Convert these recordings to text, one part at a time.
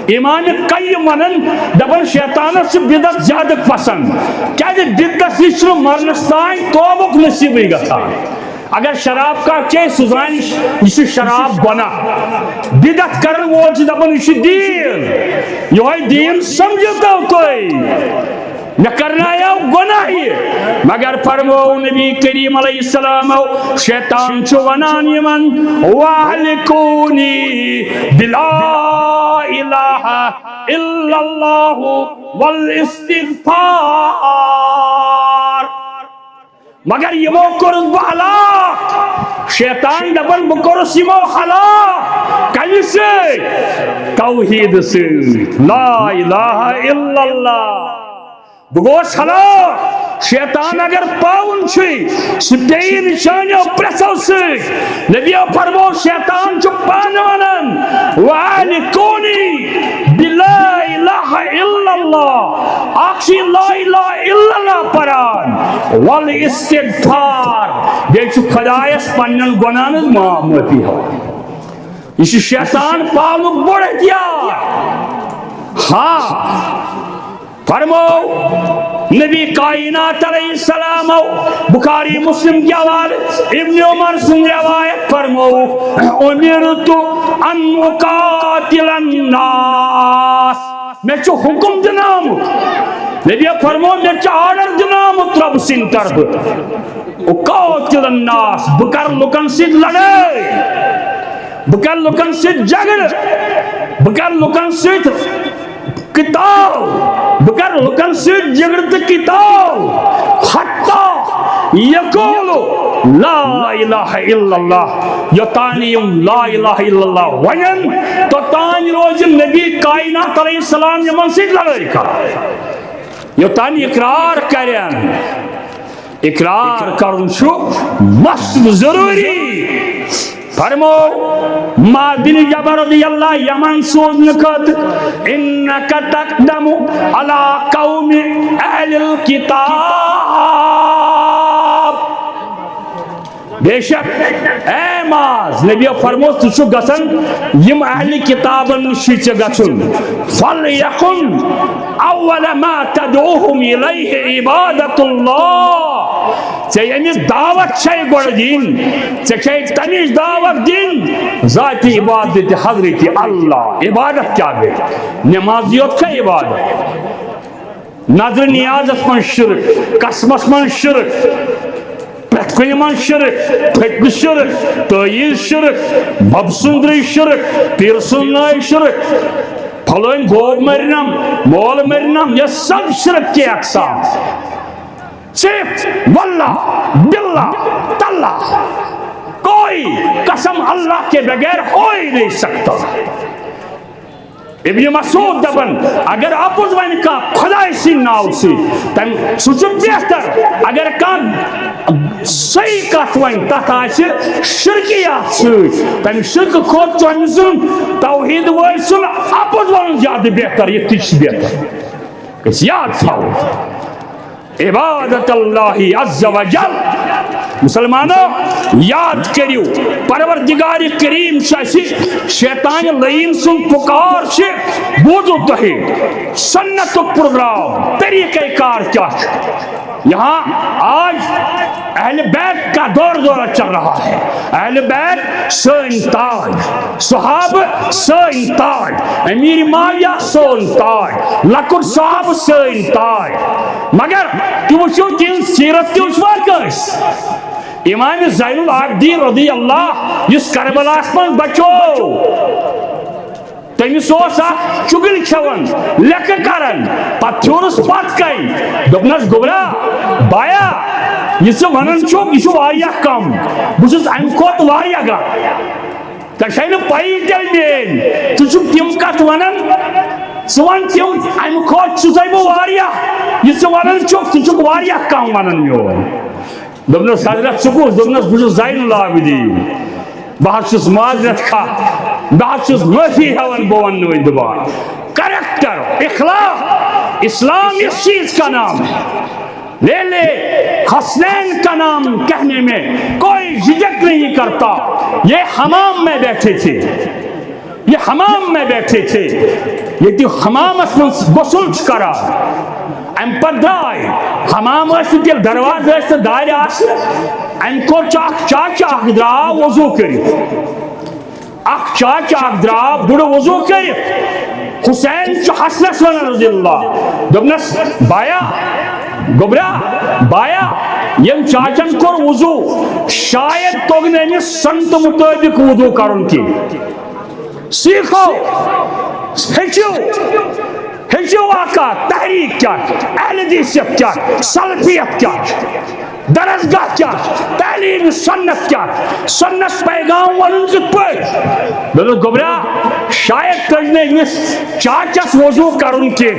امام قیم ونن دپن شیطانس سے بدعت زیادہ پسند کیا بدعت یہ مرنس تان توبک نصیب گژھان اگر شراب کا چے سزان یہ شراب بنا بدعت کرن وول دپن یہ دین یہ دین سمجھو تو نہ کرنا یا گناہ مگر فرمو نبی کریم علیہ السلام شیطان چھو ونان یمن وَعَلِكُونِي بِلَا إِلَهَ إِلَّا اللَّهُ وَالْإِسْتِغْفَارِ مگر یمو کرن بہ ہلاک شیطان دپن بہ کرس یمو ہلاک کمی سے توحید سے لا الہ الا اللہ بگوش ہلاک شیطان اگر پاؤن چھوئی سبتئی نشانیو پرسو سے نبی فرمو شیطان چھو پانوانن وَعَلِكُونِي بِلَا إِلَهَ إِلَّا اللَّهِ آخشی لا الہ الا اللہ پران وَالْإِسْتِغْفَارِ بیچو خدایس پنن گنانز معاملتی ہو اسی شیطان پاؤنو بڑھ دیا ہاں فرمو نبی کائنات علیہ السلام بخاری مسلم کی حوالے ابن عمر سن روایت فرمو امرت ان اقاتل الناس میں چو حکم دنام نبی فرمو میں چو آرڈر دنام رب سن طرف اقاتل الناس بکر لکن سید لڑے بکر لکن سید جگڑ بکر لکن سید کتاب بکر لکن سے جگرت کتاب حتی یقولو لا الہ الا اللہ یتانیم لا الہ الا اللہ ونن تو تانی روز نبی کائنات علیہ السلام یمن سے لڑائی کا یتانی اقرار کریں اقرار کرن شو مست ضروری فرمو ما بن جبر رضی اللہ یمن سوز نکت انکا تقدم علی قوم اہل الکتاب بے شک اے ماز نبی فرمو تشو گسن یم اہل کتابن نشیچ گسن فَلْيَقُنْ اول ما تدعوهم الیہ عبادت اللہ چیمیز دعوت چھے گوڑ دین چھے تمیز دعوت دین ذاتی عبادت حضرت اللہ عبادت کیا گئے نمازیت کا عبادت نظر نیازت من شرک قسمت من شرک پرتکوی من شرک پھٹن شرک تعیز شرک ببسندری شرک پیرسنائی شرک پھلوین گوب مرنم مول مرنم یہ سب شرک کے اقسام صرف واللہ باللہ تاللہ کوئی قسم اللہ کے بغیر ہو ہی نہیں سکتا ابن مسعود دبن اگر اپوز وین کا خدای سی ناو سی تم سوچو بہتر اگر کان صحیح کات وین تحت آسی شرکیات سی تم شرک خود چونزن توحید ویسن اپوز وین زیادہ بہتر یہ تیس بہتر کس یاد تھاو عبادت اللہ عز و جل مسلمانوں یاد کریو پروردگار کریم شاسی شیطان لئیم سن پکار سے بوزو تہی سنت پروگرام طریقہ کار کیا یہاں آج اہل بیت کا دور چل رہا ہے اہل بیت سین تاج صحابہ سین تاج امیر معاویہ سین تاج لکڑ صحابہ سین تاج مگر تو وچھو تین سیرت کی وچھوار کس امام زین العابدین رضی اللہ جس کربلا من بچو تمس چگل کھیون لکھ کرن پتھورس پت کئی دپنس گوبرا بایا یہ ونان یہ واریاہ کم بس ام کھت واریاہ گا تھی نا پی تیل مین تم کت ونان ون تم ام کھت بہ واریاہ یہ ونان ثک واریاہ کم ونان میون دپنس حضرت ثکوس دپنس بس زین العابدین بہت معذرت کھا بہت معافی ہون بہ ون دپان کریکٹر اخلاق اسلام اس چیز کا نام ہے لے حسنین کا نام کہنے میں کوئی جھجک نہیں کرتا یہ حمام میں بیٹھے تھے یہ حمام میں بیٹھے تھے یہ حمامس من غسل کران ام پر درائے حمام تیل دروازہ دار ام کور چاچا درا وضو کر چاچا درا بڑ وضو کر حسین حسنس ون رضی اللہ دپنس بایا گوبرا بایا یم چاچن کور وضو شاید توگ امس سنت مطابق وضو کرن کی سیکھو ہیچو واقع تحریک کیا اہل حدیثیت کیا سلفیت کیا درسگاہ کیا تعلیم سنت کیا سنت پیغام ون کت پہ بلو گبرا شاید کرنے امس چاچس وضو کرن کی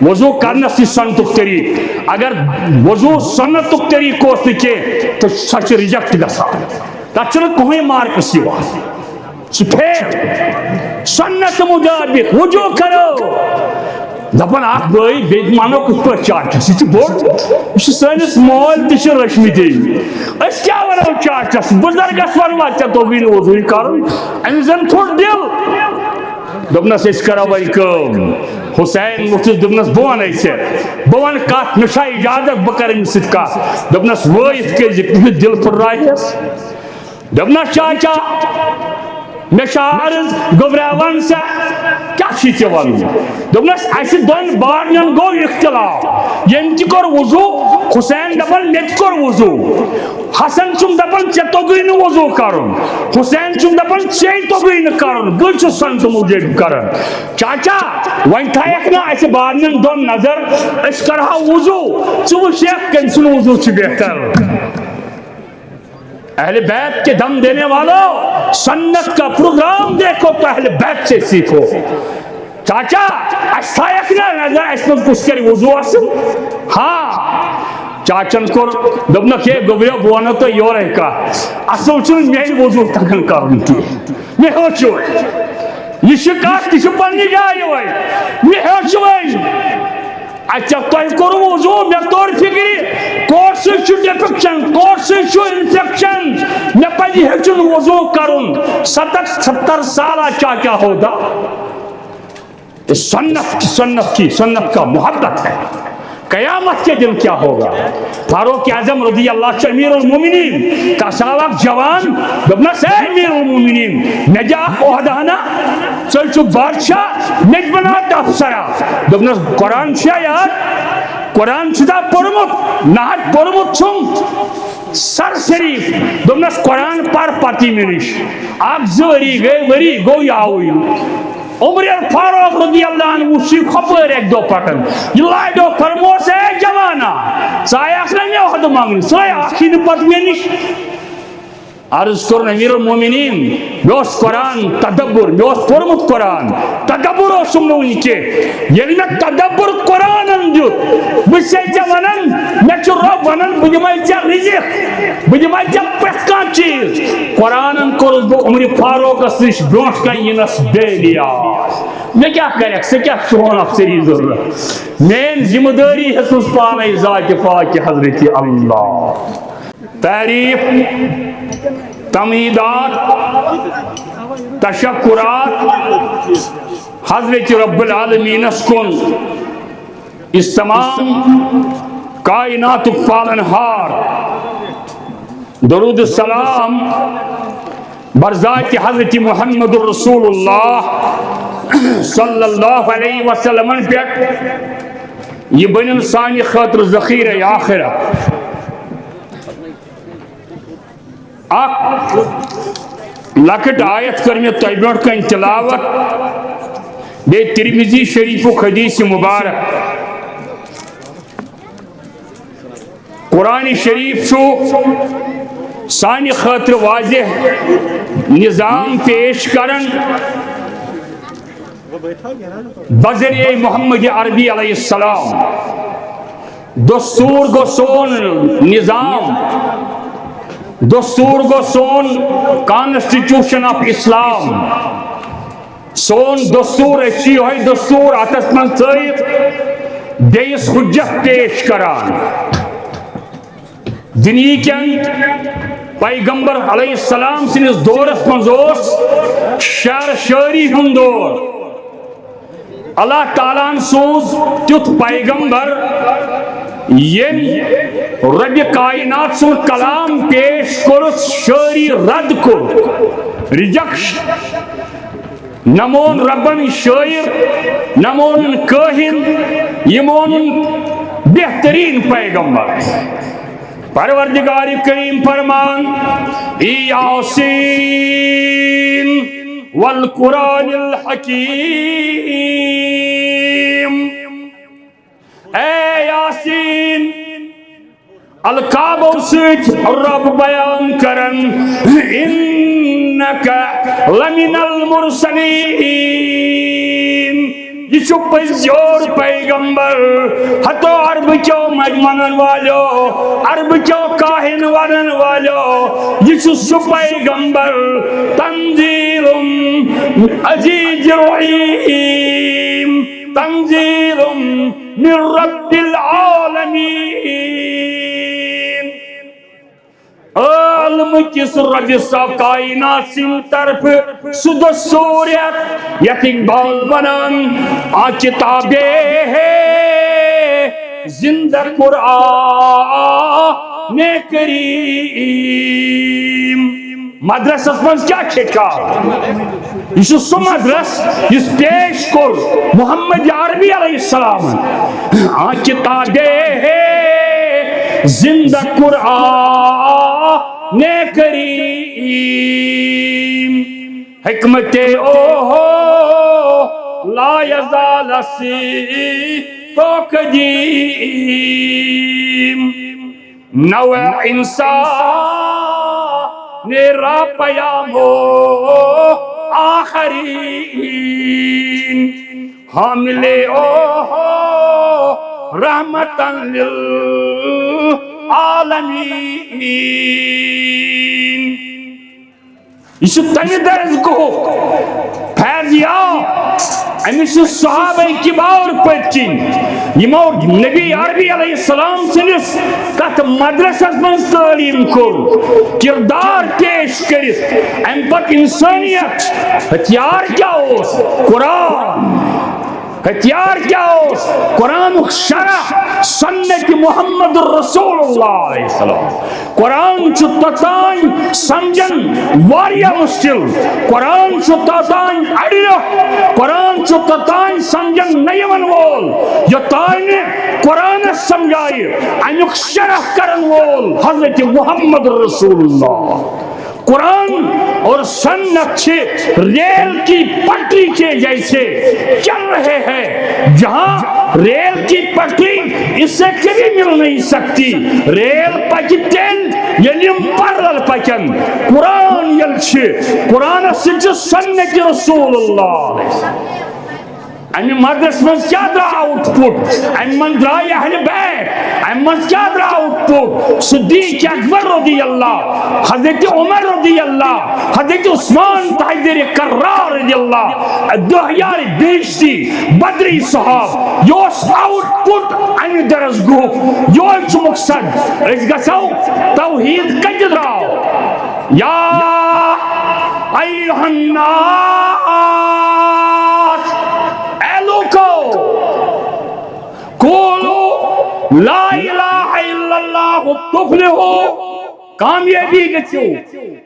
وضو کرنا سی سنتک طریق اگر وضو سنتک طریق اس کی تو سچ ریجیکٹ گژھان تک چھنہ کوئی مارکس یوان سنت مطابق وضو کرو دپان اخ بھائی بیت مانو کت پہ چاچس یہ بوڑ یہ سنس مول تہ رچمت اس کیا ونو چاچس بزرگس ونوا ژے توگی نہ وضو کرن امس زن تھوڑ دل دپنس اس کرو وی کم حسین ووتھس دپنس بہ ون ژے بہ ون کت مے چھا اجازت بہ کر امس سۭتۍ کتھ دپنس وٲیِتھ کٔرۍ زِ تٔمِس دل پھٕٹرایہس دپنس چاچا مے چھا عرض گوبرا ون سا کیا چھی ژے ونُن دپنس اسہ دۄن بارنٮ۪ن گوٚو اختلاف یم تہِ کوٚر وضو حسین دپان مے تہِ کوٚر وضو حسن چھُم دپان ژےٚ توٚگُے نہٕ وضو کرُن حسین چھُم دپان ژے توٚگُے نہٕ کرُن بہٕ چھُس سنت موجب کران چاچا وۄنۍ تھایکھ نہ اسہ بارنٮ۪ن دۄن نظر أسۍ کرہاو وضو ژٕ وٕچھکھ کٔمۍ سُنٛد وضو چھُ بہتر اہل بیت کے دم دینے والوں سنت کا پروگرام دیکھو تو اہل بیت سے سیکھو چاچا اسائک نہ نظر اس میں کچھ کری وضو اسم ہاں چاچن کور دبنک ہے گوبریا بوانا تو یور ہے کا اصل چون میں وضو تکن کرن کی میں ہو چوئے یہ شکاک تیشو پنی جائے ہوئے میں ہو چوئے اچھا تو کور وضو میں طور فکری کورس چھو ڈیفیکشن کورس چھو انفیکشن میں پہلی ہچن وضو کرن 70 سالہ چاچا ہوگا سنت کا محبت ہے قیامت کے دن کیا ہوگا فاروق اعظم رضی اللہ عنہ امیر المومنین کا سالک جوان دبنا سے امیر المومنین نجا عہدانا چلچو بادشاہ نجبنات افسرا دبنا قرآن شاید قرآن چھتا پرمت نہت پرمت چھم سر شریف دبنا قرآن پر پاتی منش آپ زوری گئے وری گو یاوئی عمر فاروق رضی اللہ عنہ وشی خبر ایک دو پکن یہ لائدو فرموس ہے جوانا سائے اخلا میں وقت مانگن سائے آخی نپت میں نش عرض کرن امیر المومنین میوس قرآن تدبر میوس پرمت قرآن تدبر ہو سمنو نیچے یہ نا تدبر قرآن اندیت بسے جوانن میں چھو رب ونن بجمائی چا رزق بجمائی چا پتکان چیز قرآن ان کرز بو عمر فاروق اسنش برونٹ کا ینس بے لیا میں کیا کرے سے کیا شہون افسری ضرورت میں ذمہ داری حسوس پانے ذات پاک حضرت اللہ تعریف تمہیدات تشکرات حضرت رب العالمین اسکن اس تمام کائنات پالنہار درود السلام برذات حضرت محمد الرسول اللہ صلی اللہ علیہ وسلم پہ یہ بنن سانی خاطر ذخیرہ آخرت اک لکٹ آیت کر میں طیبت کا تلاوت بے ترمذی شریف و حدیث مبارک قرآن شریف چھو سانی خاطر واضح نظام پیش کرن بذریعہ محمد عربی علیہ السلام دستور گو سون نظام دستور گو سون کانسٹیٹیوشن آف اسلام سون دستور اچھی ہوئی دستور اتس من تھٲیِتھ بیٚیِس حجت پیش کران دنیا کٮ۪ن پیغمبر علیہ السلام سنس دورس منزوس شعر شاعری ہند دور اللہ تعالیٰ سوز تیت پیغمبر یم رب کائنات سن کلام پیش کرس شاعری رد کر ریجیکشن نمون ربن شاعر نمون کاہن یمون بہترین پیغمبر پروردگار کریم فرمان یاسین والقرآن الحکیم اے یاسین القابو سیت رب بیان کرن انکا لمن المرسلین یہ چھو پزیور پیغمبر ہتو عرب چو مجمنن والو عرب چو کاہن ونن والو یہ چھو سو پیغمبر تنزیل عزیز رحیم تنزیل من رب العالمین عالم کس رب صاحب کائنات سن طرف سد سوریت یت اقبال بنان آ کتابے ہے زندہ قرآن کریم مدرسہ من کیا چھکا یہ سو مدرس اس پیش کر محمد عربی علیہ السلام آ کتابے ہے زندہ قرآن کریم حکمت اوہو لا یزال سی تو قدیم نوع انسان نیرا پیامو آخرین حاملے اوہو رحمتاً للعالمین یہ تمہیں درز کو فیضیا امیش صحابہ کبار پتچن یمو نبی عربی علیہ السلام سنس کت مدرسہ من تعلیم کر کردار پیش کرت ام پت انسانیت ہتھیار کیا ہوس قرآن ہتھیار کیا ہوس قرآن شرح سنت محمد رسول اللہ علیہ السلام قرآن چھو تتائیں سمجھن واریا مشکل قرآن چھو تتائیں اڑیو قرآن چھو تتائیں سمجھن نیون وول یتائیں قرآن سمجھائی انیک شرح کرن وول حضرت محمد رسول اللہ قرآن اور سنت چھے ریل کی پٹری کے جیسے چل رہے ہیں جہاں ریل کی پٹری اس سے کبھی مل نہیں سکتی ریل پکتن یلیم پرل پکن قرآن یل چھے قرآن سنچ سنت رسول اللہ امی مدرس من کیا درا آؤٹ پٹ امی من درائی اہل بیت امی من کیا درا آؤٹ پٹ صدیق اکبر رضی اللہ حضرت عمر رضی اللہ حضرت عثمان تحیدر کرار رضی اللہ دہیار بیشتی بدری صحاب یوس آؤٹ پٹ امی درس گو یوچ مقصد اس گسو توحید کج دراؤ یا ایوہ الناس قولوا لا الہ الا اللہ تفلحو کامیابی گچو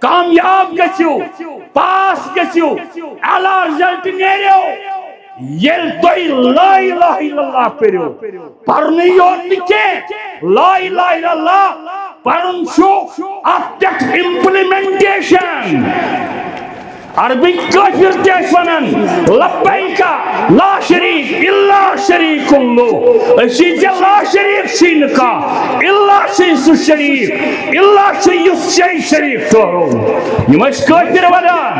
کامیاب گچو پاس گچو اعلی رزلٹ نیرو یل توی لا الہ الا اللہ پریو پرنی یوت کے لا الہ الا اللہ پرن شو اپتک امپلیمنٹیشن عربی کافر تیشونن لبیکا لا شریک اللہ شریک اللہ اسی لا شریک سینکا اللہ سیس شریک اللہ سیس شی شریک تو یہ مجھ کافر ودان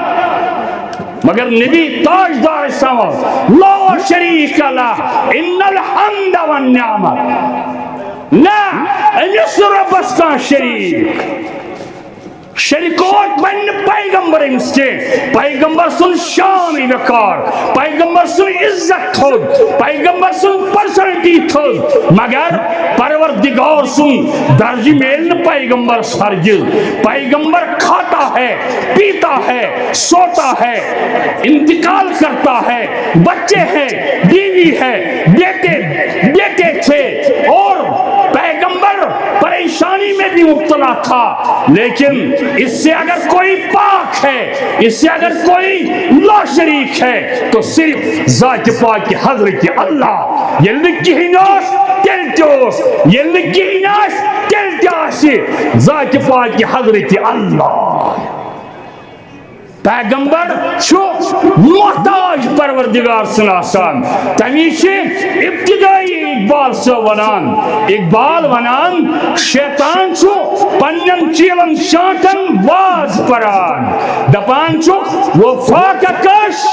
مگر نبی تاجدار سمجھ لا شریک اللہ ان الحمد والنعمت نا انس ربس کا شریک شریکوت بن پیغمبر امس کے پیغمبر سن شان وقار پیغمبر سن عزت تھود پیغمبر سن پرسنٹی تھود مگر پروردگار سن درج میل پیغمبر ہرگز پیغمبر کھاتا ہے پیتا ہے سوتا ہے انتقال کرتا ہے بچے ہیں بیوی ہے بیٹے تھے اور پیغمبر پریشانی میں بھی مبتلا تھا لیکن اس سے اگر کوئی پاک ہے اس سے اگر کوئی لا شریک ہے تو صرف ذات پاک حضرت اللہ یہ لکھی ہناس تیل تیوس یہ لکھی ہناس تیل تیاسی ذات پاک حضرت اللہ پیغمبر چھو محتاج پروردگار سن آسان تمی سے ابتدائی اقبال ونان شیطان چھو پنن چیلن شانٹن باز پران دپان چھو وفا کا کش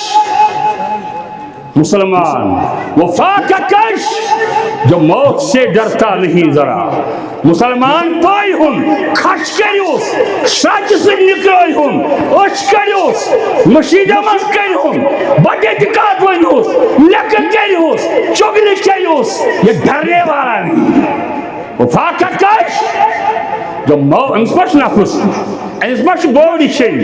مسلمان وفا کا کش جو موت سے ڈرتا نہیں ذرا مسلمان پائی ہن کھش کریوس سچ سے نکرائی ہن اچ کریوس مشیدہ مز کری ہن بڑے دکات ونیوس لیکن کریوس چگلی کریوس یہ ڈرنے والا نہیں وفا کا کش جو موت امس پاش نفس امس ما بوڑی شین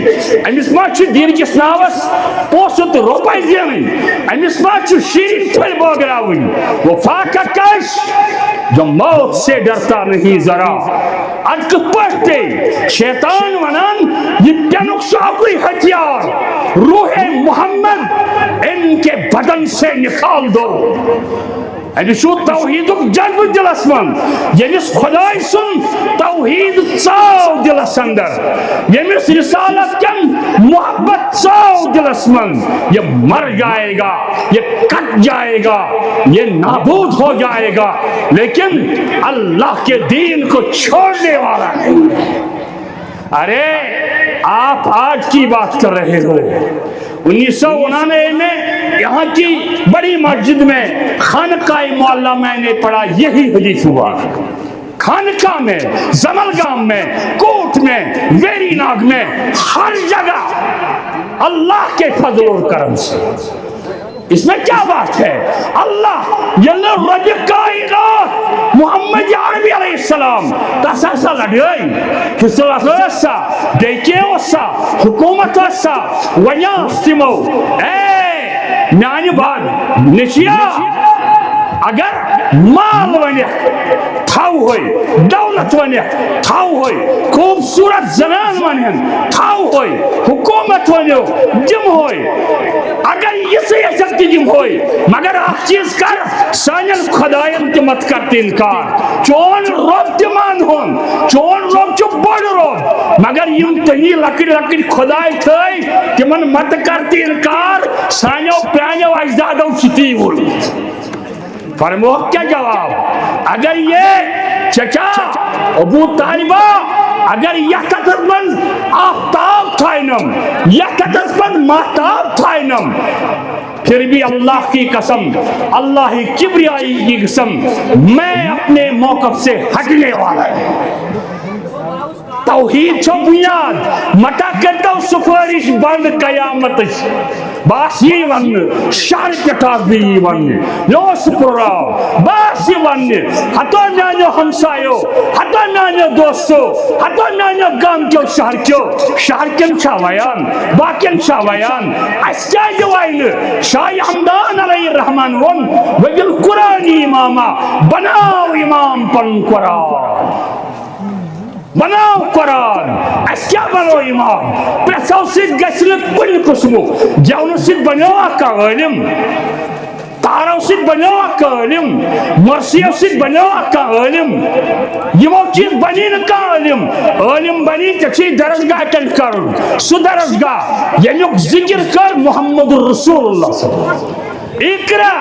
امس ما دین کس ناوس پوسط روپے زین امس ما شیرین تھل بوگراون وفا کا کش جو موت سے ڈرتا نہیں ذرا ادک پڑھتے شیطان ونان یہ تنک شاقی ہتھیار روح محمد ان کے بدن سے نکال دو شو توحید جذب دلس من یمس خدای سن توحید ژاو دلس اندر یمس رسالت کن محبت ژاو دلس من یہ مر جائے گا یہ کٹ جائے گا یہ نابود ہو جائے گا لیکن اللہ کے دین کو چھوڑنے والا نہیں ارے آپ آج کی بات کر رہے ہو 1999 میں یہاں کی بڑی مسجد میں خانقاہ معلیٰ میں نے پڑھا یہی حدیث ہوا خانقاہ میں زملگام میں کوٹ میں ویری ناگ میں ہر جگہ اللہ کے فضل اور کرم سے اس میں کیا بات ہے اللہ یلو رب کائنات محمد عربی علیہ السلام تسا سا لڑائی فصل اسا دیکھے اسا حکومت اسا ونیاس تمو اے میانی بات نشیا اگر مال ونیہ تھاو ہوئی دولت ونیہ تھاو ہوئی خوبصورت زنان ونیہ تھاو ہوئی حکومت ونیہ جم ہوئی اگر یہ سے سکتی جم ہوئی مگر آپ چیز کر سانیل خدایت کی مت کرتی انکار چون رب تیمان ہون چون رب چو بڑھ رب مگر یم تہی لکڑ خدای تھائی تیمن مت کرتی انکار سانیو پیانیو اجدادو چتی ہوئی فرمو کیا جواب اگر یہ چچا ابو طالبہ اگر یہ قطر من آفتاب تھائنم یہ قطر من محتاب تھائنم پھر بھی اللہ کی قسم اللہ ہی کبریائی کی قسم میں اپنے موقف سے ہٹنے والا ہے توحید چھو بنیاد مٹا کرتا ہوں سفارش بند قیامت باس یہ ون شہر کٹاس بھی یہ ون لو سپراو باس یہ ون ہتو نانیو ہمسایو ہتو نانیو دوستو ہتو نانیو گام کیو شہر کن چھا ویان باکن چھا ویان اس کیا جوائن شاہ حمدان علیہ الرحمن ون وگل قرآنی اماما بناو امام پن قرآن بناو قرآن اس کیا بناو امام پریساو سید گشن کن قسمو جاونو سید بناو اکا علم تاراو سید بناو اکا علم مرسیو سید بناو اکا علم یمو چیز بنی نکا علم بنی تکسی درجگاہ کن کرن سو درجگاہ یعنی ذکر کر محمد رسول اللہ صلی اللہ علیہ وسلم اقرا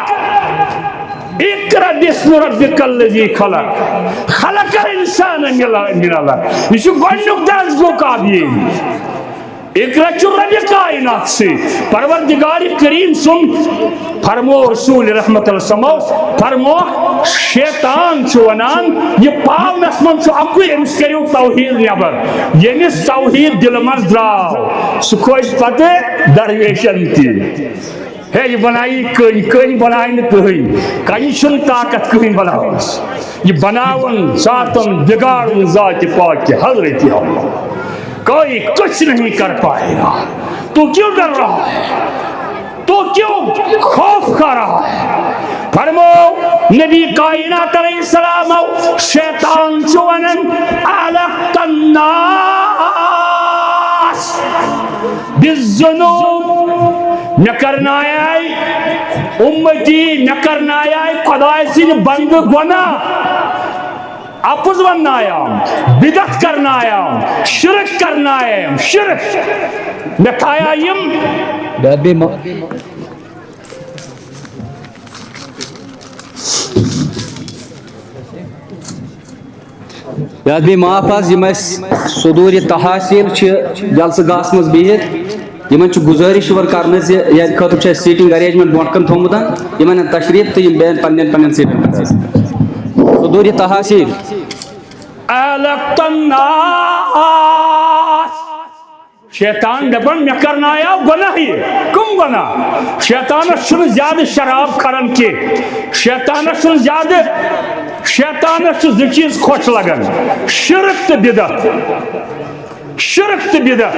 اقرا بسم ربک الذی خلق خلق الانسان من علق یہ گۄڈنیُک درس گوٚو کامیٲبی اقرا چھ رب کائنات سے پروردگار کریم سن فرمو رسول رحمت اللہ سمو فرمو شیطان چھ ونان یہ پاونس من چھ اکوئی امس کریو توحید نبر یمس توحید دل من دراو سہ کھوج پتہ درویشن تی ہے یہ بنائی کہیں بنائی نہ کہیں چھن طاقت کہیں بناوس یہ بناون ذاتن بگاڑن ذات پاک کے حضرت اللہ کوئی کچھ نہیں کر پائے گا تو کیوں ڈر رہا ہے تو کیوں خوف کر رہا ہے فرمو نبی کائنات علیہ السلام شیطان چونن علقت الناس بالذنوب نہ کرنا آئی امتی نہ کرنا آئی خدای سن بند گناہ اپز بننا آیا بدعت کرنا آیا شرک کرنا آیا شرک نہ کھایا یم یاد بھی معاف آز یم صدور تحاصیل جلسہ گاس مز بہت یمن گزارش کرنے سے یہ خاطر سیٹنگ ارینجمنٹ برو کن تھومت یمن تشریف تو یم بہن پنن پنن سیٹن صدور تحاصیل شیطان دپن مے کرنا آیا گناہ یہ کم گناہ شیطانس چھن زیادہ شراب کرن کی شیطانس چھن زیادہ شیطانس چھ زٕ چیز خوش لگن شرک تو بدعت شرک تو بدعت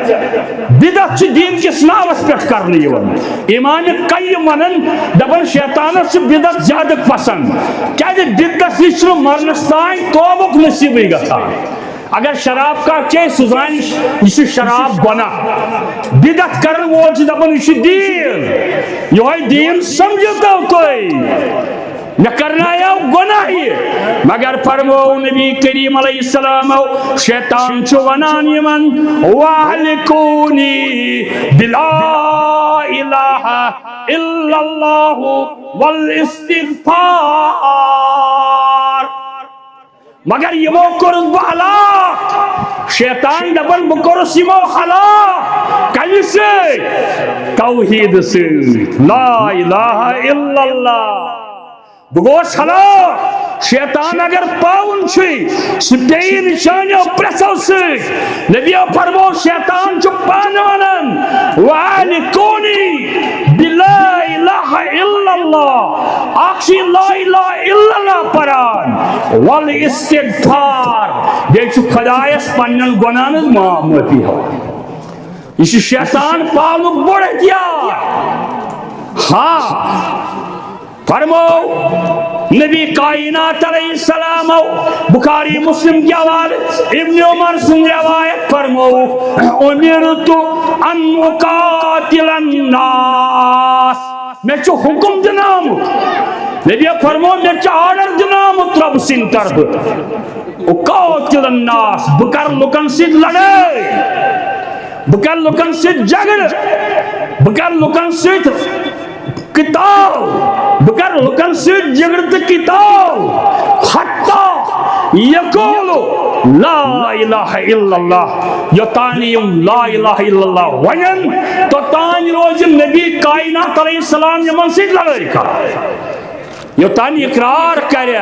بدعت چھ دین کس ناوس پہ کرنے یوان امام قیم ونن دپن شیطانس چھ بدعت زیادہ پسند کیا بدعت نش مرنس تان توبک نصیبی گژھان اگر شراب کا چے سزان یہ شراب گناہ بدعت کرن وول چھ دپن یہ دین یہ دین سمجھتا کوئی نہ کرنا یا گناہ یہ مگر فرمو نبی کریم علیہ السلام شیطان چھ ونان یمن وَاحْلِقُونِي بِلَا إِلَٰهَ إِلَّا اللَّهُ وَالْإِسْتِغْفَارِ مگر یمو کرس بہ ہلاک شیطان دپن بہ کرس یمو ہلاک کمہ سۭتۍ توحید سۭتۍ لا الہ الا اللہ بگوش ہلاک شیطان اگر پاؤن چھ سہ بیٚیہِ نشانیو پرٛژھو سۭتۍ نبیو فرمو شیطان چھُ پانہٕ ونان وَاحْلِقُونِی بِلَا إِلَٰهَ إِلَّا اللَّهُ اکھ چھ لا الہ الا اللہ پران وَالْإِسْتِغْفَارِ بیٚیہِ چھُ خدایس پننٮ۪ن گۄناہن ہٕنٛز معافی ہاوان یہ چھُ شیطان پاونُک بوٚڑ ہتھیار ہاں فرمو نبی کائنات علیہ السلام بخاری مسلم کی حوالے ابن عمر سن روایت فرمو امرت ان اقاتل الناس میں چھو حکم دنام نبی فرمو میں چھو آرڈر دنام رب سن طرف اقاتل الناس بکر لکن سے لڑے بکر لکن سے جگڑ بکر لکن سے کتاب بکر لکن سے جگڑت کتاب حتی یقولو لا الہ الا اللہ یتانیم لا الہ الا اللہ ونن تو تانی روز نبی کائنات علیہ السلام یمن سے لڑائی کر یتانی اقرار کریں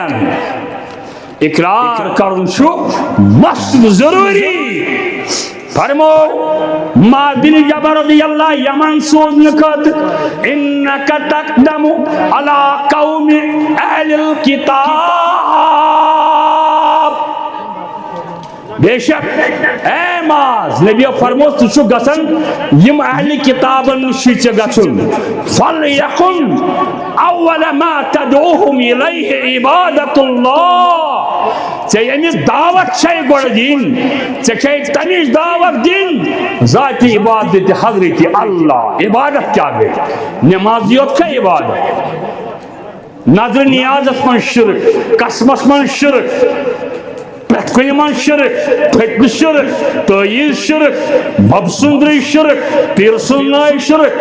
اقرار کرن شو مست ضروری فرمو معاذ بن جبل رضی اللہ یمن سوزنے خاطر انکا تقدم علی قوم اہل الکتاب بے شک اے معاذ نبی فرمو تشو گسن یم اہل کتابن نشیچ گسن فلیکن اول ما تدعوهم الیہ عبادت اللہ یعنی دعوت چھے گوڑ دین چھے تنیش دعوت دین ذاتی عبادت حضرت اللہ عبادت کیا گئے نمازیت کا عبادت نظر نیازت من شرک قسمت من شرک پرتکوی من شرک پھٹن شرک تعیز شرک ببسندری شرک پیرسنائی شرک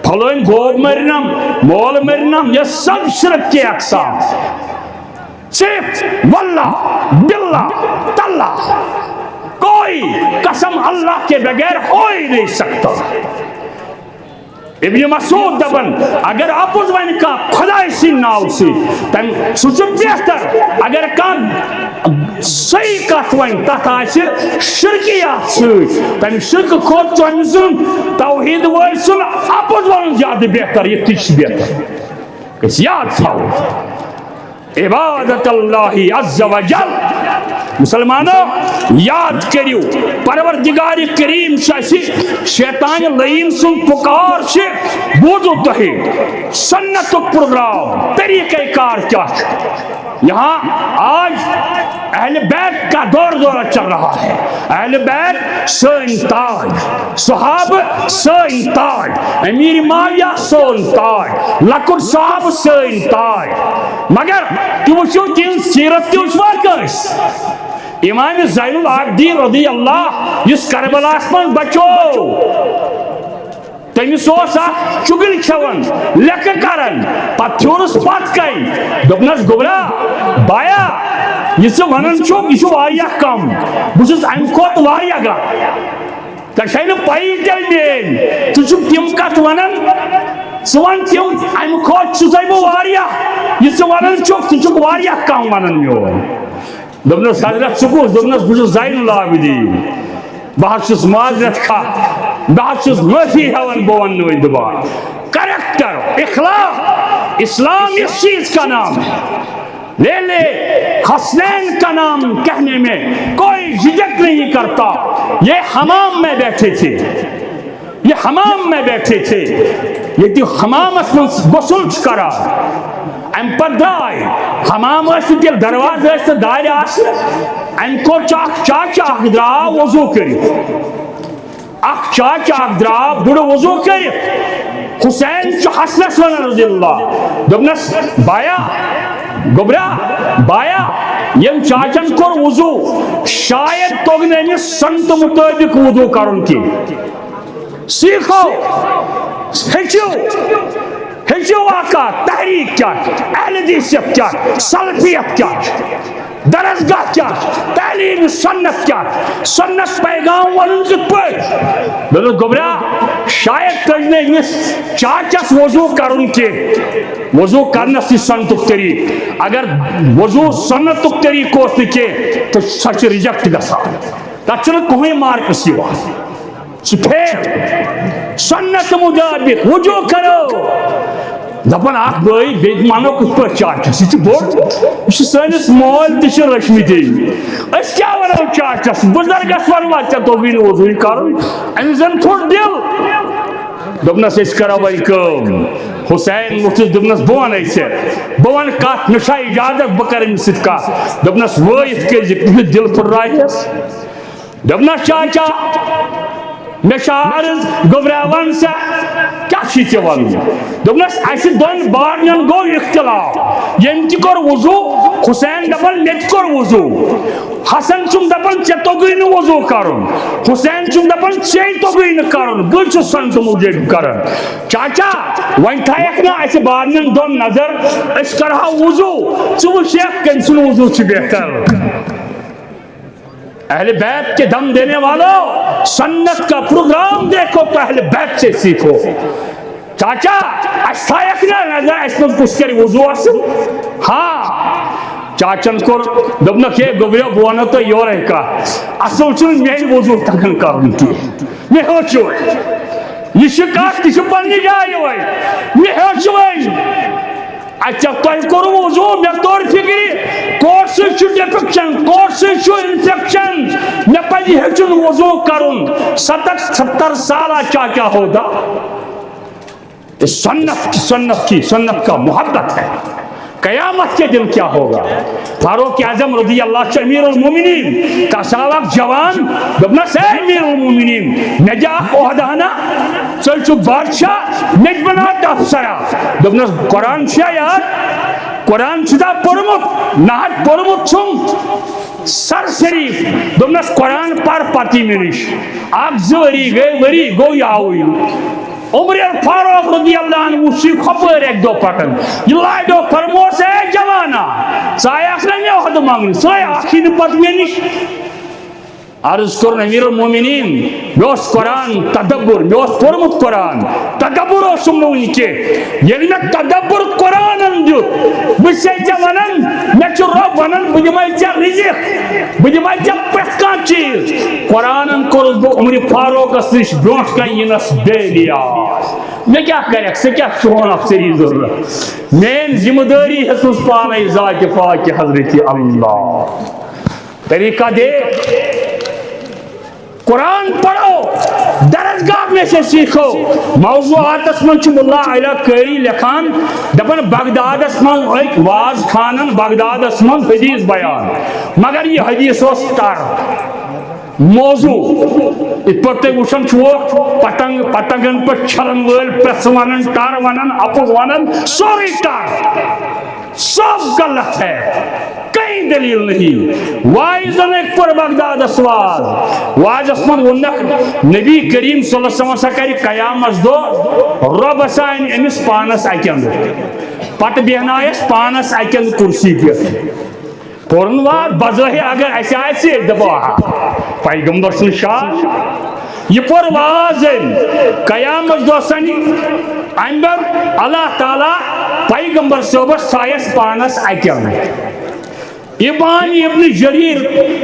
پھلوین گوب مرنم مول مرنم یہ سب شرک کے اقسام صرف واللہ باللہ تاللہ کوئی قسم اللہ کے بغیر ہو ہی نہیں سکتا. ابن مسعود دبن اگر اپوز ون کا خدا سی ناو سی تم سوچ بہتر اگر کان صحیح کت ون تک آس شرکیات سی تم شرک کھوت تم سن توحید ول سن اپوز ون زیادہ بہتر یہ تیس بہتر اس یاد تھاو. عبادت اللہ عز و جل مسلمانوں یاد کریو پروردگار کریم شیطان لعین سن پکار سے بوزو تہی سنت پروگرام طریقہ کار کیا یہاں آج اہل بیت کا دور چل رہا ہے. اہل بیت سن تاج, صحابہ سن تاج, امیر معاویہ سن تاج, لکڑ صاحب سن تاج. مگر تم وچھو تہذ سیرت تہ واقعس امام زین العابدین رضی اللہ اس کربلاس من بچو تمس چگل کھیون لکھ کرن پتہ تھورس پت کن دپنس گوبرا بایا یہ ونان یہ واریاہ کم بہت ام کھت واریاہ گا تھی نا پی تیل مین ثم تم کت ونان ون تم ام کھت بہ واریاہ یہ ونان ثم واریاہ کم ونان میون. دپنس حضرت ثبوت دپنس بہت زین العابدین بہت معذرت کھا بہت معافی ہیوان بہ ون دپان کریکٹر اخلاق اسلام اس چیز کا نام ہے. لے حسنین کا نام کہنے میں کوئی جھجک نہیں کرتا. یہ حمام میں بیٹھے تھے, یہ حمام میں بیٹھے تھے, یہ تو حمامس من غسل کرا ام پر درائے حمام تیل دروازہ دار ام کو چاچا درا وضو کر چاچا درا بڑ وضو کر حسین حسنس ون رضی اللہ دپنس بایا گوبرا بایا یم چاچن کور وضو شاید توگ نمس سنت مطابق وضو کرن کی سیکھو ہیچو آقا تحریک کیا اہل حدیثیت کیا سلفیت کیا درسگاہ کیا تعلیم سنت کیا سنت پیغام ون کت پہ گوبرا شاید تجنے اس چاچس وضو کرن کے وضو کرنس تہ سنتک طریق اگر وضو سنتک طریق اس کے تو سچ ریجیکٹ گژھان تک کوئی مارکس سنت مطابق وضو کرو دپان اخ بھائی بیت مانو کت پہ چاچس یہ بوڑ یہ سنس مول تہ رچمتی اس کیا ونو چاچس بزرگس ونوا ٹھیک توگی وضو کرن امس زن تھوڑ دل دپنس اس کرو وی کم حسین وتھس دپنس بہ ون بہ ون کت مے چھا اجازت بہ کر امس سۭتۍ کتھ دپنس وٲیِتھ کٔرزِ دل پھٕٹرایہس دپنس چاچا مے چھا عرض گوبرا ون سا کیا چھی ژےٚ ونُن دپنس اسہِ دۄن بارنٮ۪ن گوٚو اختلاف ییٚمۍ تہِ کوٚر وضو حسین دپان مےٚ تہِ کوٚر وضو حسن چھُم دپان ژےٚ توٚگُے نہٕ وضو کرُن حسین چھُم دپان ژےٚ توٚگُے نہٕ کرُن بہٕ چھُس سنت موجوٗب کران چاچا وۄنۍ تھایکھ نا اسہِ بارنٮ۪ن دۄن نظر أسۍ کرہاو وضو ژٕ وٕچھکھ کٔمۍ سُنٛد وضو چھُ بہتر. اہل بیت کے دم دینے والوں سنت کا پروگرام دیکھو تو اہل بیت سے سیکھو. چاچا اسائک نہ نظر اس میں کچھ کر وضو اسن ہاں چاچن کو دبنا کہ گوبرا بوانا تو یور ہے کا اصل چن میں وضو تکن کرن کی میں ہو چو یہ شکایت تہ پنی جائے ہوئے میں ہو چو اچھا تہ کرو وضو میں طور فکری کورس ڈیفیکشن کورس انفیکشن میں پہ ہچن وضو کرن 70 سالہ چاچا ہوتا سنت کا محبت ہے. قیامت کے دن کیا ہوگا فاروق اعظم رضی اللہ امیر المومنین کا سالک جوان دپنا سے امیر المومنین نجا عہدانہ چل چک بادشاہ نجبنات افسرا دپنا قرآن شاہ یار قرآن چھتا پڑھمت نہت پڑھمت چھم سر شریف دپنا قرآن پر پاتی منش آپ زوری گئے وری گو یاوئی عمر فاروق رضی اللہ عنہ وچھی خبر ایک دو پٹن یہ لائدو فرموس ہے جوانا سایہ اخنا میں عہد مانگن سایہ آخین پت میں نش عرض کرن امیر المومنین میوس قرآن تدبر میوس پورمت قرآن تدبر اوسم نون کے یل میں تدبر قرآن دیت بس ونان مے رب ونان بہ دمے رزق بہ دمے پرت کان چیز قرآن کورس بہ عمر فاروقس نش برونٹ کن ینس بے نیاز مے کیا کرک سے کیا چون افسری ضرورت مین ذمہ داری ہسس پانے ذات پاک حضرت اللہ طریقہ دے قرآن پڑھو درسگاہ میں سے سیکھو موضوعات من ملا علی قاری لکھان دپن بغدادس من ایک واز خانن بغدادس من حدیث بیان مگر یہ حدیث اس تر موضوع اس پر تے وشن چھو پتنگن پر چھلن ول پرس ونن ٹار ونن اپوز ونن سوری ٹار سب غلط ہے کئی دلیل نہیں وائزن ایک پر بغداد اسواز واج اسمن ونک نبی کریم صلی اللہ علیہ وسلم سکر قیامت دو رب سائن امس پانس اکند پت بیہنائیس پانس اکند کرسی پہ پورنوار بظاہر اگر ایسے آئے دبا پیغمبر سن شاہ یہ پر وازن قیامت دو سنی امبر اللہ تعالیٰ پیغمبر صحبت سائس پانس اکند ابان ابن جریر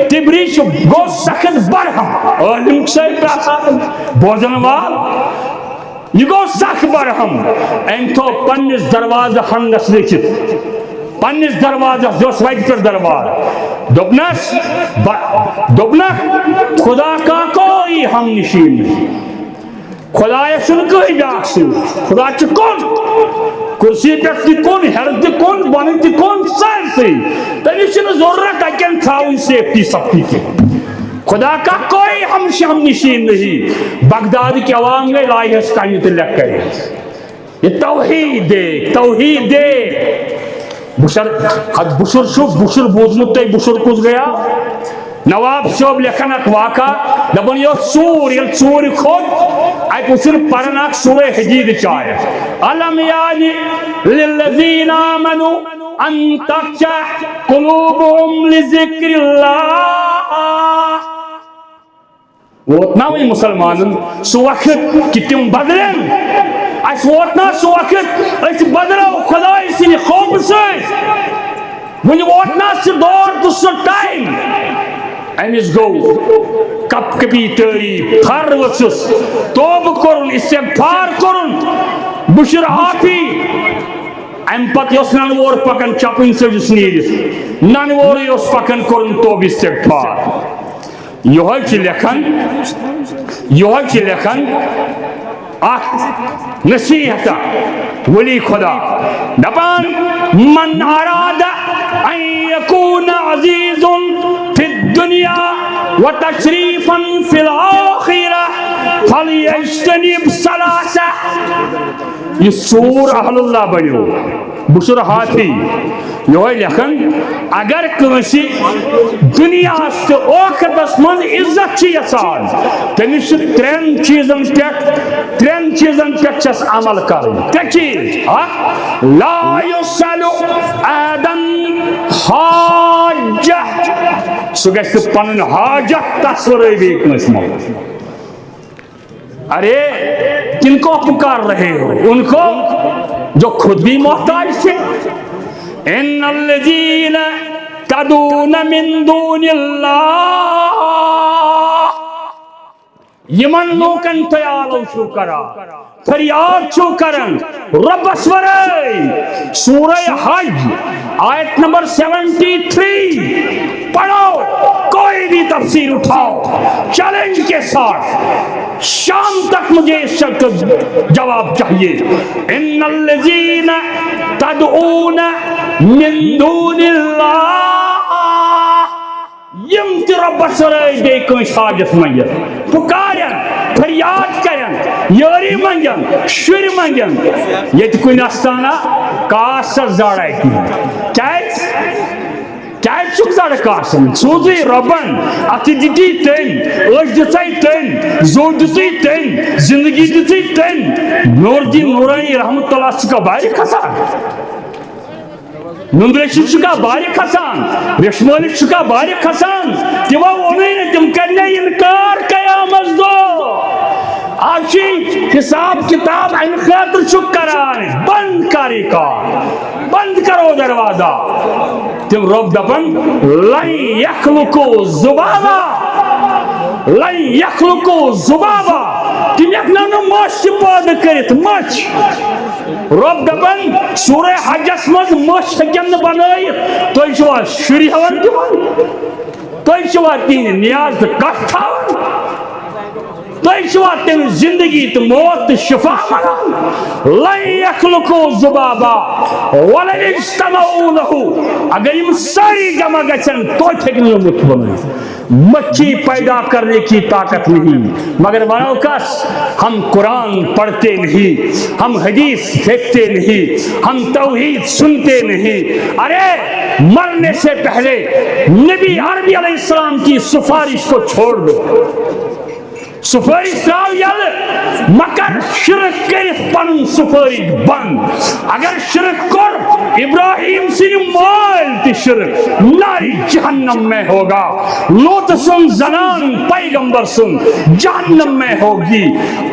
تبریش گو سخت برہم علم صاحب پہ بوزن وال یہ گو سخت برہم انتو پنس دروازہ ہنگس لکھت پنس دروازہ جوس وائٹ پر دربار دوبنس خدا کا کوئی ہم نشین نہیں خدا سن کوئی بیاکھ سن خدا چھ کون کرسی پہ تھی کون ہر تھی کون بن تھی کون سر سی تمہیں چھن ضرورت اکن تھاؤن سیفٹی سفتی کی خدا کا کوئی ہم نشین نہیں بغداد کی عوام گئے لائی ہے سکانی تلک کرے یہ توحید دے بشر بوزنت تے بشر کس گیا نواب صاحب لکھن اک واقع دپن یہ ژور یل ژور کھوت اتہ وچھن پرن اک سورہ حدید چاہے الم یعنی للذین آمنوا ان تخشع قلوبهم لذکر اللہ ووتنا وی مسلمانن سو وقت کہ تم بدلن اس ووتنا سو وقت اس بدلو خدا سن خوف سے ون ووتنا سہ دور تو سہ ٹائم امس گو کپ کپی تاری تھر وسس توب کرن استغفار کرن بشر آفی ام پت یس ننور پکن چپن سجس نیرس ننور یس پکن کرن توب استغفار یہ لکھن اخ نصیحت ولی خدا دپان من اراد ان یکون عزیز فی الدنیا وتشریفا فی الاخرہ فلیجتنب ثلاثہ یہ سور اہل اللہ بنیو بشر ہاتھی یہ لکھن اگر کنسی دنیا تو اوقتس من عزت یسان تمس ترین چیزن پہ چس عمل کرن کیا چیز لا یسأل احدن حاجہ سو گژھِ پنن حاجت تصور بھی کنس من ارے کن کو پکار رہے ہو ان کو جو خود بھی محتاج تھے ان الذین تدعون من دون اللہ یمن لوکن تیالو چھو کرا فریاد چھو کرن رب اسورے سورہ حج آیت نمبر 73 پڑھو کوئی بھی تفسیر اٹھاؤ چیلنج کے ساتھ شام تک مجھے اس شرط جواب چاہیے ان الذین تدعون من دون اللہ یم تی رب سرائی دے کنش حاجت منگن پکارن فریاد کرن یاری منگن شر منگن یہ کوئی نستانا کاسر زاڑائی کی کیا چک زاڑا کاسن سوزی ربن اتی دیتی تین اج دیتی تین زور دیتی تین زندگی دیتی تین نور دی نورانی رحمت اللہ سکا بائی کسا نندرشی چکا باری کھسان رشمالی چکا باری کھسان تمو وونی تم کرنے انکار قیامت دو آجی حساب کتاب ان خاطر چک کران بند کاری کار بند کرو دروازہ تم رب دپن لن یخلقو ذبابا لن یخلقو ذبابا تم یکنو مچ پود کرت مچ رب دپن سورہ حجس مز مچ ہکن بنائت تھی چھوا شری ہون دِوان تھی چھوا تین نیاز تو کٹ تھاون تھی چھوا تم زندگی تو موت تو شفا منان لن یخلقو ذبابا ولن اجتمعوا له اگر یم ساری جمع گژھن توتہِ ہیٚکہِ نہٕ مچھ بنٲیِتھ مچھی پیدا کرنے کی طاقت نہیں مگر ونو کس ہم قرآن پڑھتے نہیں ہم حدیث دیکھتے نہیں ہم توحید سنتے نہیں ارے مرنے سے پہلے نبی عربی علیہ السلام کی سفارش کو چھوڑ دو سفارش تراو یل مگر شرک کرت پن سفارش بند اگر شرک کر ابراہیم سے مال تی شرک ناری جہنم میں ہوگا لوط سن زنان پیغمبر سن جہنم میں ہوگی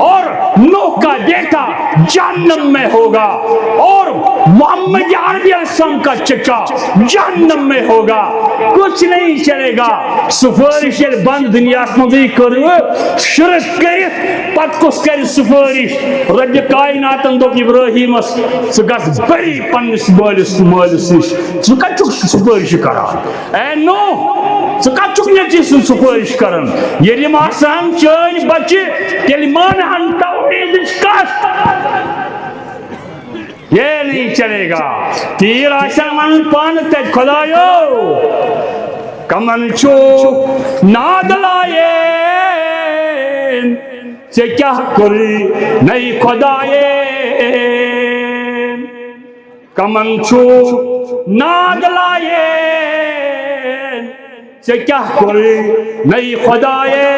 اور نوح کا بیٹا جہنم میں ہوگا اور محمد عربی علیہ السلام کا چچا جہنم میں ہوگا کچھ نہیں چلے گا سفارش بند دنیا مندی کرو شرک کرت پت کس کر سفارش رب کائناتن دپ ابراہیمس ث گژھ بری پنس مالس مالس نش ث کتھ سفارش کران اے نوح ث کتھ نیچی سن سفارش کران ییٚلہِ یِم آسان چٲنۍ بچہِ تیٚلہِ مانہن توحیدٕچ کتھ یہ نہیں چلے گا تیر آسان من پان تج خدایو کمن چھو ناد لائے سے کیا کری نئی خدایے کمن چھو ناد لائے سے کیا کری نئی خدایے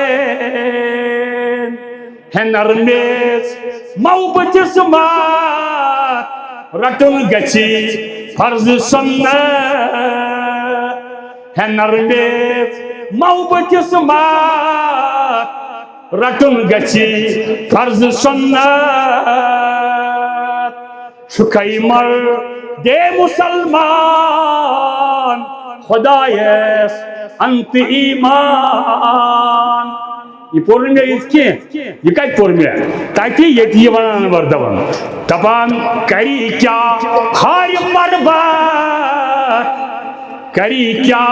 ہے نرمیز محبت سمات رٹن گچی فرض سنت ہے نرمیز محبت سمات رٹن گچی فرض سنت چھکئی مر دے مسلمان خدایس انت ایمان یہ پور میں اس کی یہ کئی پور میں تاکہ یہ ونان وردوان دپان کری کیا خار برباد کری کیا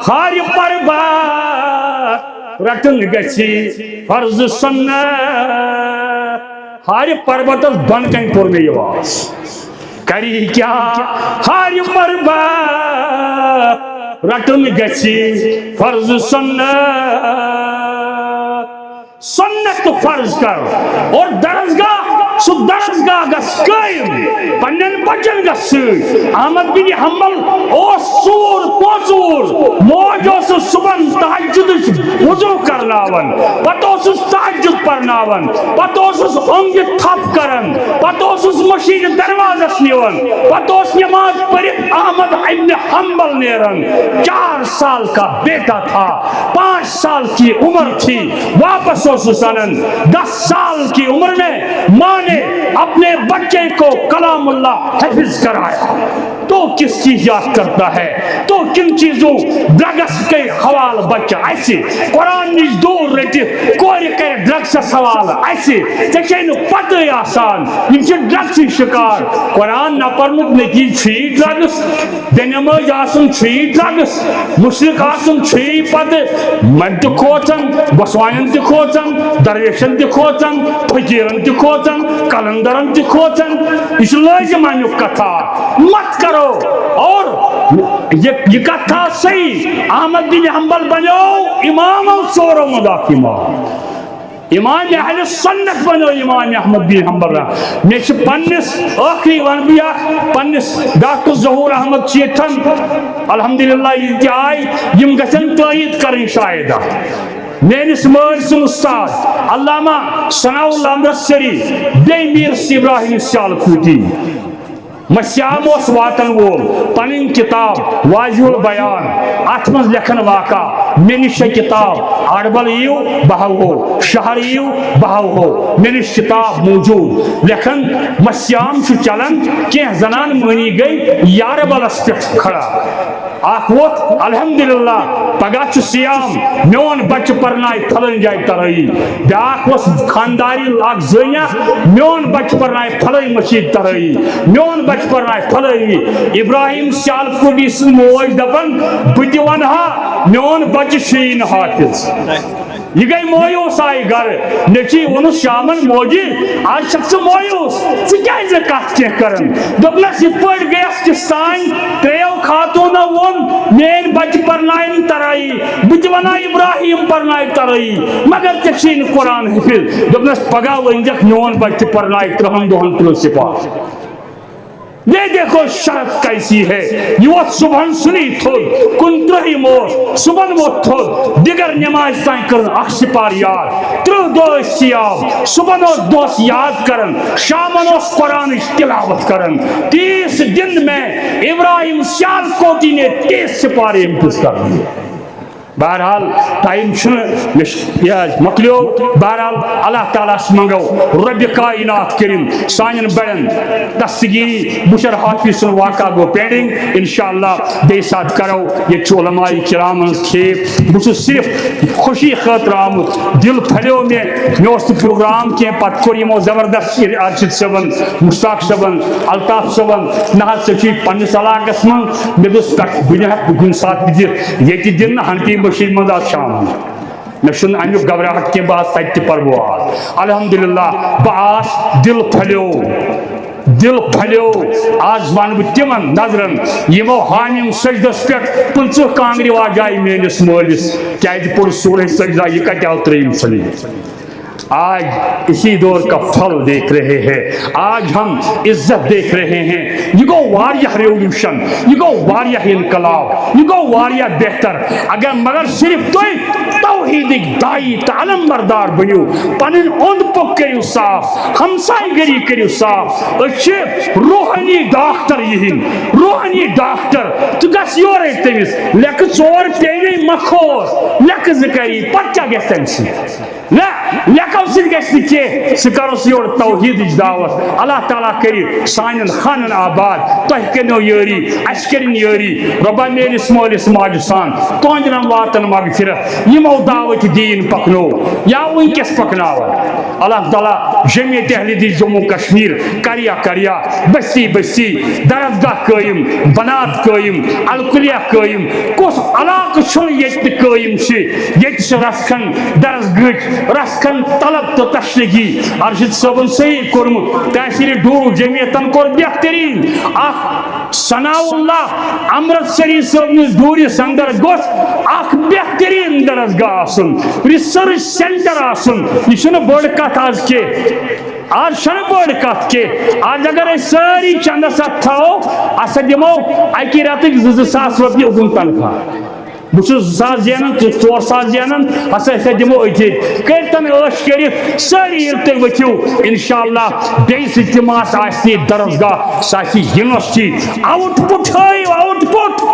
خار برباد رٹن گچھی فرض سنت خار پربت بن کئی پور میں یہ واس کری کیا خار برباد رٹن گچھی فرض سنت سنت فرض کر اور درسگاہ سو درسگاہ گس قائم پنن بچن گس احمد بن حنبل او سور پوزور موج اس صبح تہجد وضو کرناون پتہ اس تہجد پرناون پتہ اس اونگ تھپ کرن پتہ اس مشید دروازس نیون پتہ اس نماز پڑھ احمد ابن حنبل نیرن 4 سال کا بیٹا تھا 5 سال کی عمر تھی واپس سنن 10 سال کی عمر میں ماں نے اپنے بچے کو کلام اللہ حفظ کرایا تو کس چیز یاد کرتا ہے تو کن چیزوں ڈرگس کے حوال بچہ ایسے قرآن نش دور رٹی کوری کر ڈرگس حوال ایسے ٹھیک پتہ آسان یہ ڈرگس شکار قرآن نہ پرمت نتیج چھی ڈرگس دنماز آسن چھی ڈرگس مشرق آسن چھی پتہ مد کھوچن بسوائن تہ کھوچن درویشن تہ کھوچن فقیرن تہ کھوچن کلندرن تہ کھوچن اس لازمان کتھا مت کرو اور یہ کتھا صحیح احمد بن حنبل بنو امام سورو مداق امام اہل سنت بنو امام احمد بن حنبل میں پنس آخری ونبیا پنس ڈاکٹر ظہور احمد چیتن الحمدللہ یہ آئی یم گھن تائید کریں شاید میرس مال سن استاد علامہ ثناء اللہ امرتسری بے میر ابراہیم سیالکوٹی مسیام اس واتن وول پنن کتاب واضح البیان ات من لکھن واقع مے نش کتاب اڑبل یو بہو ہو شہر یو بہو ہو مے نش کتاب موجود لکھن مسیام چلان کی زنان مانی گئی یاربلس پہ کھڑا اخ وقت الحمدللہ پگہ سیام میون بچہ پرنائے پھلن جائے ترائی بیاکھ وس خانداری اخ زنیا میون بچہ پرنائے پھلن مسجد ترائی میون بچہ پرنائے پھلن ابراہیم سیال کوڈی سن موج دپن بہ تہ ونہا میون بچہ شین حافظ یہ گئی مویوس آئی گھر نیچی ونس شامن موجی آج شخص مویوس ثہ کت کی کرن دپنس یہ پٹ گیس کہ سان تریو خاتون ون مین بچہ پرنائن ترائی بہ تہ ونہا ابراہیم پرنائے ترائی مگر ژے چھی قرآن حفظ دپنس پگہ ونجک میون بچہ پرنائے 30 دۄہن 30 سپاہ یہ دیکھو شرط کیسی ہے یہ وہ صبح سنی تھود 29 موت صبح وہ تھود دیگر نماز تائیں کرن اخ سپار یاد 30 دۄہ سیام صبح دوس یاد کرن شامن قرآن تلاوت کرن 30 دن میں ابراہیم سیال کوٹی نے 30 سپارے امتز کر دیے بہرحال ٹائم مکلیو بہرحال اللہ تعالیٰ منگو رب کائنات کریم سان بڑن دستگیری بشر حافظ سن واقعہ گو پینڈنگ انشاءاللہ بے ساتھ کرو یہ علماء کرام کھیپ بس صرف خوشی خاطر آمد دل پھلیو میں پروگرام کی پتہ کور یمو زبردست ارشد صبن مشتاق صبن الطاف صبن نہ سچی پنس علاقس من مے دس بہ کن سات یہ دن ہنٹی بشیر مند آج شام میں چھن امیک گھبراہٹ کی بات تتہ پربو آج الحمدللہ باس دل پھلیو آج ون بہ تمن نظرن یمو حامیم سجدس پہ 50 کانگری واجائے میانس مالس کیازِ پور سورہ سجدہ یہ کتہ آو 3 سلی آج اسی دور کا پھل دیکھ رہے ہیں آج ہم عزت دیکھ رہے ہیں یہ گو واریہ ریولوشن یہ گو واریہ انقلاب یہ گو واریہ بہتر اگر مگر صرف توحیدک دائی تعلم بردار بنیو پنن اوند پک کریو صاف ہمسائی گری کریو صاف اچھے روحانی ڈاکٹر یہن روحانی ڈاکٹر تو گس یورے تمس لیک 4 پینے مخور لیک ذکری پچا گس تمس نا لیکو سید گس نکے سکروس یور توحید دعوت اللہ تعالیٰ کری سانن خانن آباد تہ کرنو یاری اس کرن یاری ربا میرس مالس ماجہ سان تہندن واتن مغفرت یمو دعوت دین پکنو یا ونکس پکناو اللہ تعالیٰ جمعیت اہل حدیث جموں کشمیر کریا بستی بستی درسگاہ قائم بنات قائم الکلیہ قائم کس علاقہ چھن یت قائم یت رسکھن درسگاہ رسکھن طلب تو تشریحی ارشد صاحب صحیح کورمت تحصیل ڈور جمعیتن کور بہترین اخ ثناء اللہ امرتسری صاحب نس ڈور اندر گوس اخ بہترین درسگاہ آسن ریسرچ سینٹر آسن یہ بڑ کت آج کے آج چھنہ بڑ کت کے آج اگر ساری چندس ات تھو اس دمو اکی رتک 2000 رۄپیہِ اوٚدُن تنخواہ بہٕ چھُس 2000 زینان 4000 زینان ہسا دمو أتھی کٔرتن ٲش کٔرِتھ سٲری ییٚلہِ تُہۍ ؤتھِو انشاءاللہ بیٚیِس اجتماعس آسہِ درسگاہ سُہ آسہِ یونیورسٹی آوُٹ پُٹ ہٲیِو آوُٹ پُٹ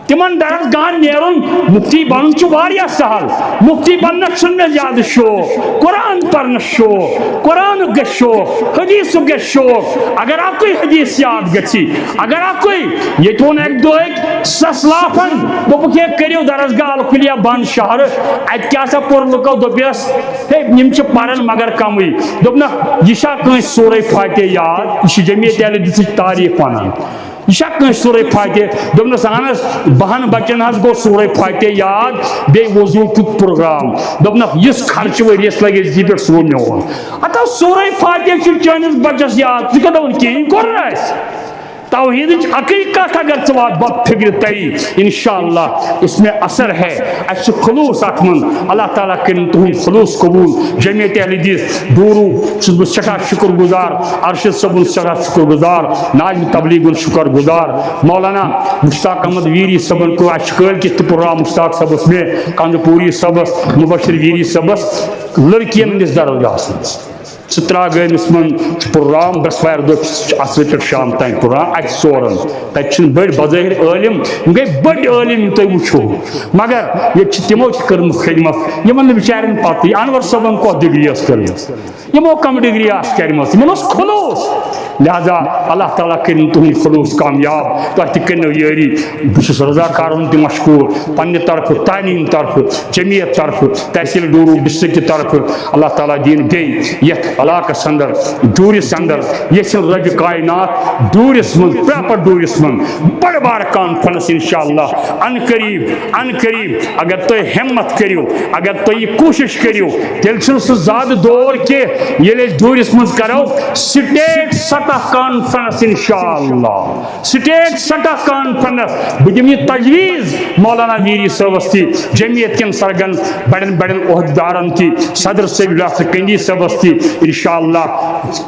تمن درسگاہن نیرن مفتی بنن واریاہ سہل مفتی بننس چھُنہٕ مےٚ زیادٕ شوق قرآن پرنس شوق قرآن گژھِ شوق حدیث گژھِ شوق اگر اکوے حدیث یاد گژھِ اگر اکوے ییٚتہِ ووٚن اکہِ دۄہ أکۍ سسلافن دوٚپُکھ ہے کٔرِو درسگاہ الکلیہ بند شہر اتہِ کیٛاہ سا پوٚر لُکو دوٚپیس ہے یِم چھِ پران مگر کمٕے دوٚپنکھ یہِ چھا کٲنٛسہِ سورہ فاتحہ یاد یہِ چھِ جمعیت اہل حدیثٕچ تاریخ ونان یہ کٲنٛسہِ سورہ فاتحہ دوٚپنس اہن حظ 10 بچن حظ گوٚو سورہ فاتحہ یاد بیٚیہِ وضوٗ پروگرام دوٚپنکھ یُس خرچہٕ ؤریس لگہِ أزی پٮ۪ٹھ سُہ گوٚو میون ہتا سورہ فاتحہ چھُ چٲنِس بچس یاد ژٕ کیٛاہ دوٚپُن کِہیٖنۍ کوٚر نہٕ اَسہِ توحیدٕچ اکٕے کتھ اگر ژٕ وات فکر تری انشاءاللہ اس میں اثر ہے اس چھُ خلوص اتھ منٛز اللہ تعالیٰ کٔرِنۍ تُہُنٛد خلوص قبوٗل جمعیت اہل حدیث ڈوٗروٗ چھُس بہٕ سٮ۪ٹھاہ شُکر گُزار ارشد صٲبُن سٮ۪ٹھاہ شُکر گُزار ناظمہِ تبلیغُن شُکر گُزار مولانا مشتاق احمد ویری صٲبن کوٚر اَسہِ چھُ کٲلکٮ۪تھ تہِ پروگرام مشتاق صٲبس مےٚ کندٕ پوٗری صٲبس مُبشر ویری صٲبس لڑکین ہٕنٛدِس درسگاہس منٛز سترا گامس من پرام برسوار دہ اصل پہ شام تین پرام ات ژورن تتہ بڑ بظاہر عالم گئی بڑ عالم تھی وچھو مگر یہ تمو کرم خدمت یمن بچارن پتہ انور صبن کت ڈگری کرم یمو کم ڈگری کرم خلوص لہذا اللہ تعالیٰ کرن تہد خلوص کامیاب تہ تہ کرنو یاری بس رضاکارن تہ مشکور پنہ طرف تعلیم طرف جمعیت طرف تحصیل ڈورو ڈسٹرک کی طرف اللہ تعالیٰ دین گئی یت علاقس اندر ڈورس اندر یسن رب کائنات ڈورس من پراپر ڈورس من بڑ بار کانفرنس انشاءاللہ ان قریب اگر تھی ہمت کریو اگر تھی کوشش کریو تیل سہ زیادہ دور کہ یل ڈورس من کرو سٹیٹ سطح کانفرنس انشاءاللہ سٹیٹ سطح کانفرنس بہ دم یہ تجویز مولانا میری صاحبس تھی جمعیت کن سرگن بڑن عہدیدارن تھی صدر صاحب ڈاکٹر کندی صاحبس تھی انشاءاللہ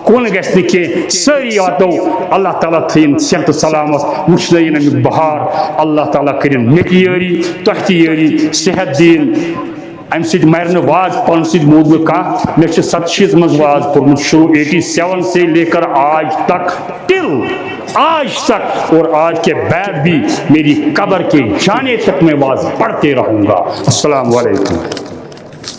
کون گھس نہ کی ساری واتو اللہ تعالیٰ تھین صحت سلامت وچن امیک بہار اللہ تعالیٰ کرن مت یاری تہ تہ یاری صحت دین ام سۭتۍ مرِ نہٕ واز پانہٕ سۭتۍ موٗد نہٕ کانٛہہ مےٚ چھِ 87 منٛز واز پوٚرمُت شروع 87 سے لے کر آج تک آج تک اور آج کے بعد بھی میری قبر کے جانے تک میں واز پڑھتے رہوں گا. السلام علیکم.